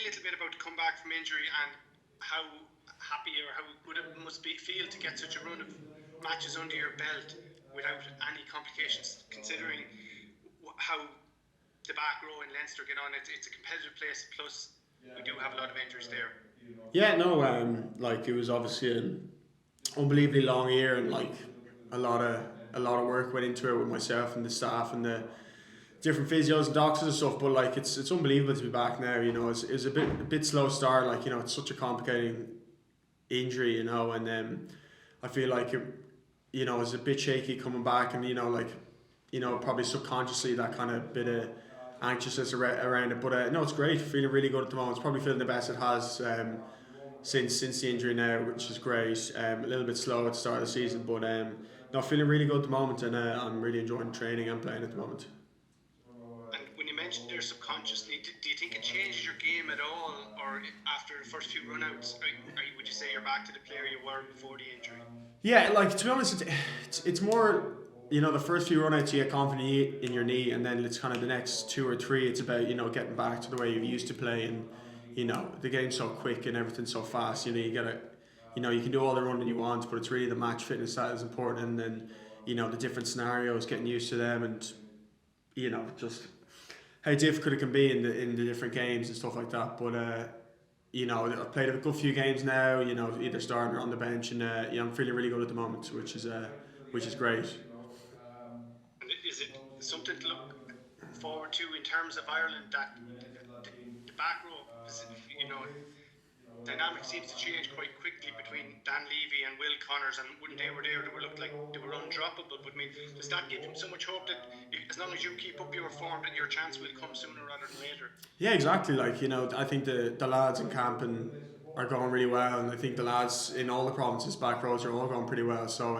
little bit about the comeback from injury and how happy or how good it must feel to get such a run of matches under your belt without any complications, considering how the back row in Leinster get on. It's a competitive place, plus we do have a lot of injuries there. Yeah, no, like it was obviously an unbelievably long year, and like a lot of work went into it with myself and the staff and the different physios and doctors and stuff. But like it's unbelievable to be back now. You know, it's a bit slow start. Like, you know, it's such a complicating injury. You know, and I feel like it, you know, it's a bit shaky coming back, and you know, like, you know, probably subconsciously that kind of bit of anxiousness around it. But no, it's great. Feeling really good at the moment. It's probably feeling the best it has since the injury now, which is great. A little bit slow at the start of the season, but no, feeling really good at the moment, and I'm really enjoying training and playing at the moment. And when you mentioned there subconsciously, do you think it changes your game at all, or after the first few runouts, would you say you're back to the player you were before the injury? Yeah, like, to be honest, it's more, you know, the first few runouts you get confident in your knee, and then it's kind of the next two or three. It's about, you know, getting back to the way you used to play, and you know, the game's so quick and everything's so fast. You know, you gotta, you know, you can do all the running you want, but it's really the match fitness that is important, and then, you know, the different scenarios, getting used to them, and you know, just how difficult it can be in the different games and stuff like that. But you know, I've played a good few games now. You know, either starting or on the bench, and you know, I'm feeling really good at the moment, which is great. And is it something to look forward to in terms of Ireland, that the back row, you know, dynamic seems to change quite quickly between Dan Levy and Will Connors, and when they were there, they were looked like they were undroppable. But I mean, does that give him so much hope that as long as you keep up your form, that your chance will come sooner rather than later? Yeah, exactly. Like, you know, I think the lads in camp are going really well, and I think the lads in all the provinces back rows are all going pretty well. So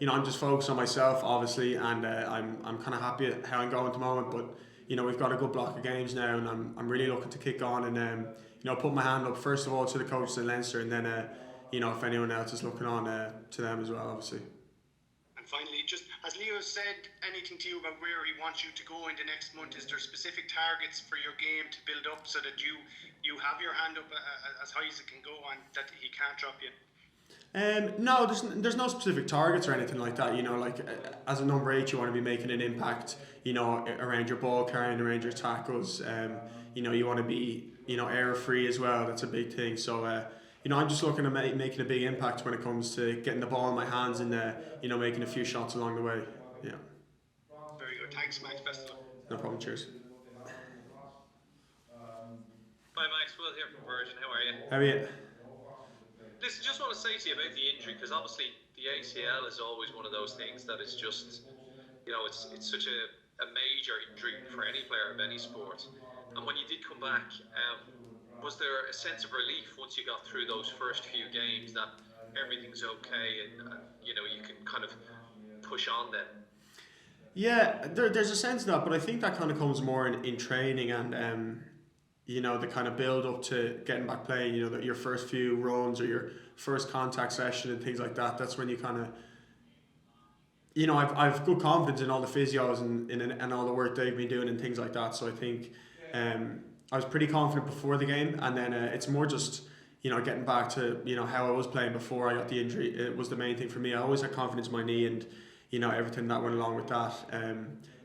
you know, I'm just focused on myself, obviously, and I'm kind of happy at how I'm going at the moment. But you know, we've got a good block of games now, and I'm really looking to kick on and you know, put my hand up first of all to the coaches in Leinster, and then you know, if anyone else is looking on to them as well, obviously. And finally, just has Leo said anything to you about where he wants you to go in the next month? Is there specific targets for your game to build up so that you have your hand up as high as it can go, and that he can't drop you? No, there's no specific targets or anything like that. You know, like as a number 8, you want to be making an impact. You know, around your ball carrying, around your tackles. You know, you want to be, you know, error free as well. That's a big thing. So you know, I'm just looking at making a big impact when it comes to getting the ball in my hands and you know, making a few shots along the way. Yeah. Very good. Thanks, Max. Best of luck. No problem. Cheers. Hi Max, Will here from Virgin. How are you? How are you? Listen, just want to say to you about the injury, because obviously the ACL is always one of those things that is just, you know, it's such a major injury for any player of any sport. And when you did come back, was there a sense of relief once you got through those first few games that everything's okay and you know, you can kind of push on then? Yeah, there's a sense of that, but I think that kind of comes more in training and you know, the kind of build up to getting back playing. You know, that your first few runs or your first contact session and things like that. That's when you kind of, you know, I've good confidence in all the physios and all the work they've been doing and things like that. So I think I was pretty confident before the game, and then it's more just, you know, getting back to, you know, how I was playing before I got the injury. It was the main thing for me. I always had confidence in my knee and, you know, everything that went along with that.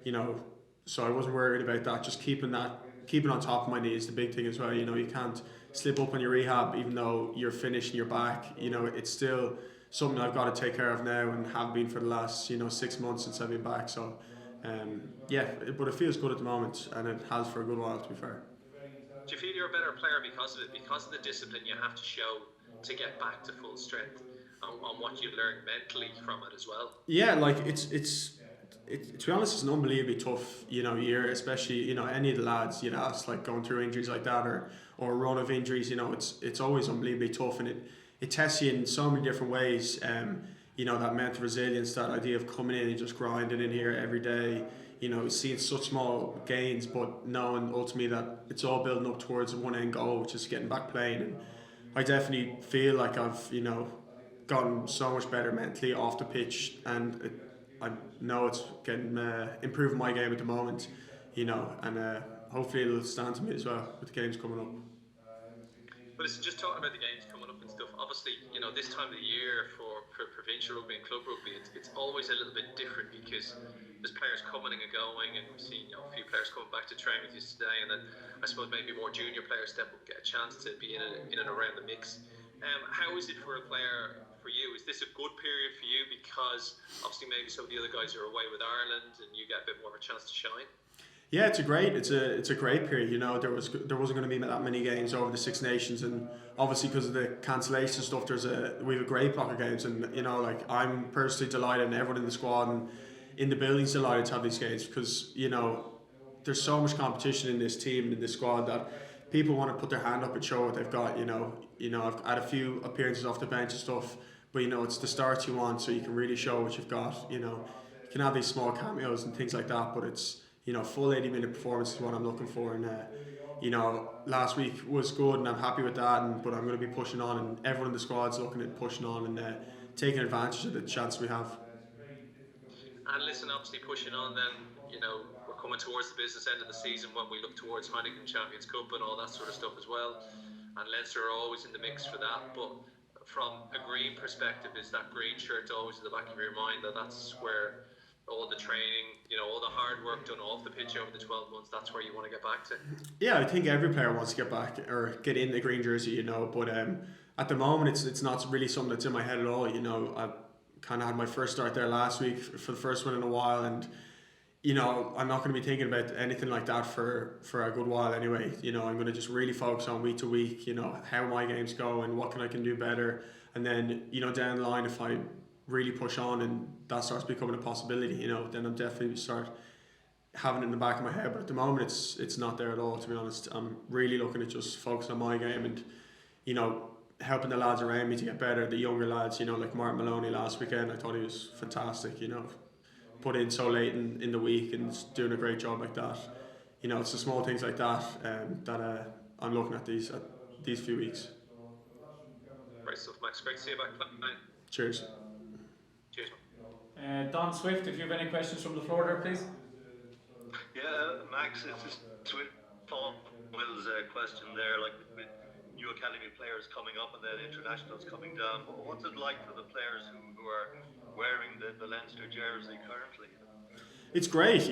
You know, so I wasn't worried about that. Just keeping on top of my knee is the big thing as well. You know, you can't slip up on your rehab even though you're finished and you're back. You know, it's still something I've got to take care of now and have been for the last, you know, 6 months since I've been back. So yeah, but it feels good at the moment, and it has for a good while, to be fair. Do you feel you're a better player because of it, because of the discipline you have to show to get back to full strength, and what you learn mentally from it as well? Yeah, like it's to be honest, it's an unbelievably tough, you know, year, especially, you know, any of the lads, you know, it's like going through injuries like that or a run of injuries. You know, it's always unbelievably tough, and it tests you in so many different ways. You know, that mental resilience, that idea of coming in and just grinding in here every day, you know, seeing such small gains, but knowing ultimately that it's all building up towards one end goal, which is getting back playing. And I definitely feel like I've, you know, gotten so much better mentally off the pitch, and I know it's getting improving my game at the moment, you know, and hopefully it'll stand to me as well with the games coming up. But it's just talking about the games coming up and stuff. Obviously, this time of the year for provincial rugby and club rugby, it's always a little bit different because there's players coming and going, and we've seen a few players coming back to train with you today, and then I suppose maybe more junior players step up, get a chance to be in and around the mix. How is it for a player? For you, is this a good period for you because obviously maybe some of the other guys are away with Ireland and you get a bit more of a chance to shine? Yeah, it's a great period. There wasn't going to be that many games over the Six Nations, and obviously because of the cancellation stuff, we have a great block of games, and I'm personally delighted, and everyone in the squad and in the building's delighted to have these games because there's so much competition in this team and in this squad that people want to put their hand up and show what they've got. I've had a few appearances off the bench and stuff, but it's the starts you want, so you can really show what you've got. You can have these small cameos and things like that, but it's full 80-minute performance is what I'm looking for, and last week was good, and I'm happy with that. But I'm going to be pushing on, and everyone in the squad's looking at pushing on and taking advantage of the chance we have. And listen, obviously pushing on, then we're coming towards the business end of the season when we look towards Heineken Champions Cup and all that sort of stuff as well. And Leinster are always in the mix for that. But from a green perspective, is that green shirt always in the back of your mind that's where all the training, all the hard work done off the pitch over the 12 months, that's where you want to get back to? Yeah, I think every player wants to get back or get in the green jersey, but at the moment it's not really something that's in my head at all. I kind of had my first start there last week for the first one in a while, and I'm not going to be thinking about anything like that for a good while anyway. I'm going to just really focus on week to week, how my games go and what I can do better, and then down the line, if I really push on and that starts becoming a possibility, then I'm definitely start having it in the back of my head. But at the moment it's not there at all, to be honest. I'm really looking at just focusing on my game and helping the lads around me to get better, the younger lads, like Martin Maloney last weekend. I thought he was fantastic, put in so late in the week and doing a great job like that. It's the small things like that that I'm looking at these few weeks. Great stuff, Max. Great to see you back. Cheers. Cheers. Don Swift, if you have any questions from the floor there, please. Yeah, Max, it's just Swift. Paul Will's question there, like with new academy players coming up and then internationals coming down. What's it like for the players who are wearing the Leinster jersey currently? It's great,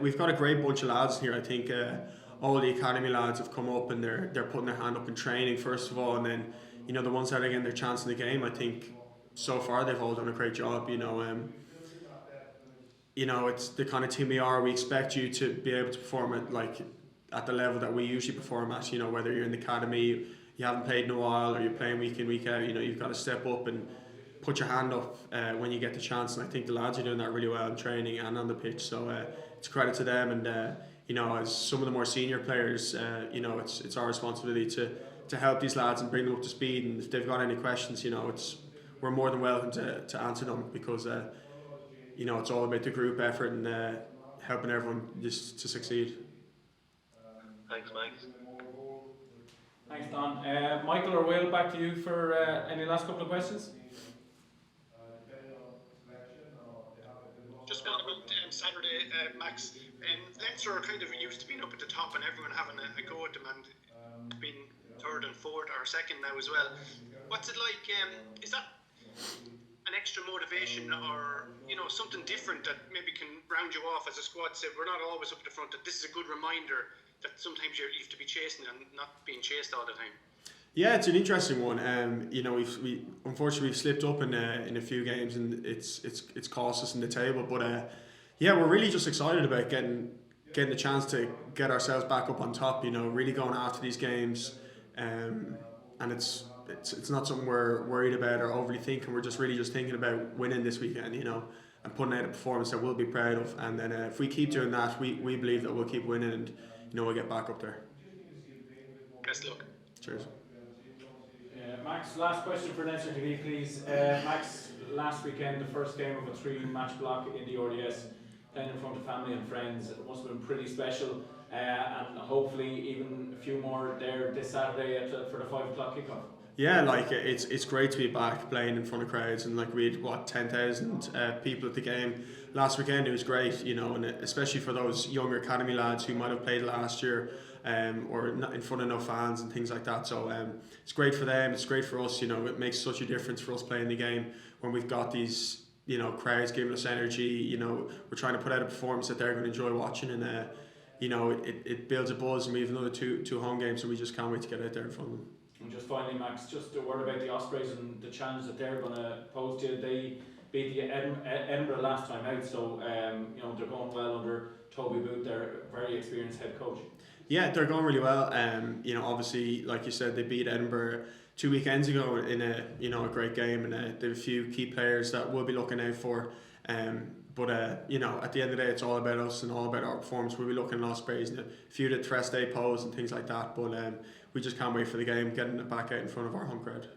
we've got a great bunch of lads here. I think all the academy lads have come up and they're putting their hand up in training first of all, and then the ones that are getting their chance in the game, I think so far they've all done a great job. It's the kind of team we are. We expect you to be able to perform at the level that we usually perform at. Whether you're in the academy, you haven't played in a while, or you're playing week in, week out, you've got to step up and put your hand up when you get the chance. And I think the lads are doing that really well in training and on the pitch. So it's a credit to them. And as some of the more senior players, it's our responsibility to help these lads and bring them up to speed. And if they've got any questions, we're more than welcome to answer them, because it's all about the group effort and helping everyone just to succeed. Thanks, Max. Thanks, Don. Michael or Will, back to you for any last couple of questions. Just one about Saturday, Max. Leinster are kind of used to being up at the top and everyone having a go at them, and being third and fourth or second now as well. What's it like? Is that an extra motivation, or something different that maybe can round you off as a squad? Say we're not always up at the front. That this is a good reminder that sometimes you have to be chasing and not being chased all the time. Yeah, it's an interesting one. We unfortunately we've slipped up in a few games, and it's cost us in the table. But we're really just excited about getting the chance to get ourselves back up on top. Really going after these games, and it's not something we're worried about or overly thinking. We're just thinking about winning this weekend, and putting out a performance that we'll be proud of. And then if we keep doing that, we believe that we'll keep winning, and we'll get back up there. Best luck. Cheers. Max, last question for Leinster TV, please. Max, last weekend, the first game of a 3-match block in the RDS, playing in front of family and friends, it must have been pretty special, and hopefully even a few more there this Saturday for the 5 o'clock kickoff. Yeah, it's great to be back playing in front of crowds, and we had 10,000 people at the game last weekend. It was great, and especially for those younger academy lads who might have played last year or not in front of no fans and things like that. So it's great for them. It's great for us. You know, it makes such a difference for us playing the game when we've got these, you know, crowds giving us energy. You know, we're trying to put out a performance that they're going to enjoy watching, and you know, it builds a buzz. And we have another two home games, so we just can't wait to get out there in front of them. And just finally, Max, just a word about the Ospreys and the challenge that they're going to pose to you. They beat the Edinburgh last time out, so you know, they're going well under Toby Booth, their very experienced head coach. Yeah, they're going really well. You know, obviously, like you said, they beat Edinburgh 2 weekends ago in a great game, and they have a few key players that we'll be looking out for. But you know, at the end of the day, it's all about us and all about our performance. We'll be looking at Ospreys and a few of the threats they pose and things like that. But we just can't wait for the game, getting it back out in front of our home crowd.